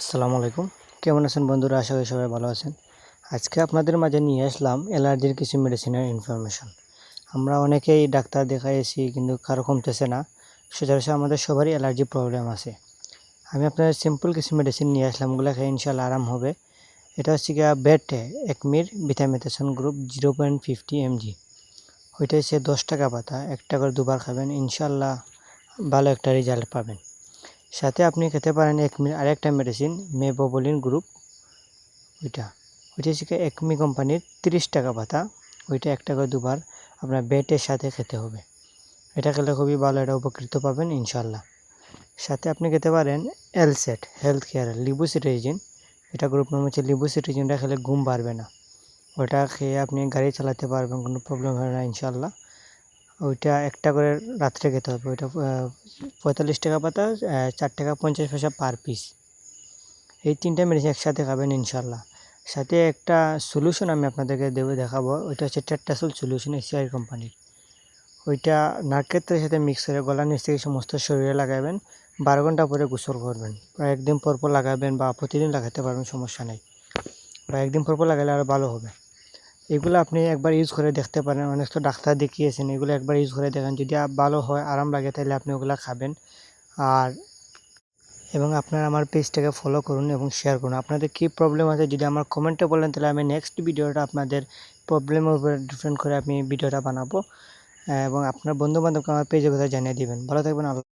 আসসালামু আলাইকুম। কেমন আছেন বন্ধুরা? আশা করি সবাই ভালো আছেন। আজকে আপনাদের মাঝে নিয়ে আসলাম অ্যালার্জির কিছু মেডিসিনের ইনফরমেশন। আমরা অনেকেই ডাক্তার দেখাইছি কিন্তু কারো কমতেছে না। সচরাচর আমাদের সবারই অ্যালার্জি প্রবলেম আছে। আমি আপনাদের সিম্পল কিছু মেডিসিন নিয়ে আসলাম, ওগুলো খেয়ে ইনশাআল্লাহ আরাম হবে। এটা হচ্ছে গিয়া বেটে একমির ভিটামিথেশন গ্রুপ 0.50 mg। ওইটা হচ্ছে 10 টাকা পাতা, একটা করে দুবার খাবেন, ইনশাআল্লাহ ভালো একটা রেজাল্ট পাবেন। সাথে আপনি খেতে পারেন একমির আরেকটা মেডিসিন মেবোবলিন গ্রুপ, ওইটা হচ্ছে একমি কোম্পানির 30 টাকা পাতা। ওইটা একটা করে দুবার আপনার বেটের সাথে খেতে হবে। এটা খেলে খুবই ভালো, এটা উপকৃত পাবেন ইনশাল্লাহ। সাথে আপনি খেতে পারেন এলসেট হেলথ কেয়ার লিবুসিট্রিজিন। এটা গ্রুপ নাম হচ্ছে লিবুসিট্রিজিনটা খেলে ঘুম পারবে না। ওটা খেয়ে আপনি গাড়ি চালাতে পারবেন, কোনো প্রবলেম হবে না ইনশাল্লাহ। ওইটা একটা করে রাত্রে খেতে হবে। ওইটা 45 টাকা পাতা, 4 টাকা 50 পয়সা পার পিস। এই তিনটা মেডিসিন একসাথে খাবেন ইনশাল্লাহ। সাথে একটা সলিউশন আমি আপনাদেরকে দেখাবো। ওইটা হচ্ছে টেট্রাসোল সলিউশন, এসিআই কোম্পানির। ওইটা নারকেল তেলের সাথে মিক্স করে গলার নিচ থেকে সমস্ত শরীরে লাগাবেন। 12 ঘন্টা পরে গোসল করবেন। প্রায় একদিন পর পর লাগাবেন বা প্রতিদিন লাগাতে পারবেন, সমস্যা নেই। বা একদিন পর পর লাগালে আরও ভালো হবে। এগুলো আপনি একবার ইউজ করে দেখতে পারেন। অনেক তো ডাক্তার দেখিয়েছেন, এগুলো একবার ইউজ করে দেখেন। যদি ভালো হয়, আরাম লাগে, তাহলে আপনি ওগুলো খাবেন। আর এবং আপনারা আমার পেজটাকে ফলো করুন এবং শেয়ার করুন। আপনাদের কী প্রবলেম আছে যদি আমার কমেন্টে বলেন, তাহলে আমি নেক্সট ভিডিওটা আপনাদের প্রবলেমের উপরে ডিপেন্ড করে আমি ভিডিওটা বানাবো। এবং আপনার বন্ধুবান্ধবকে আমার পেজের কথা জানিয়ে দিবেন। ভালো থাকবেন।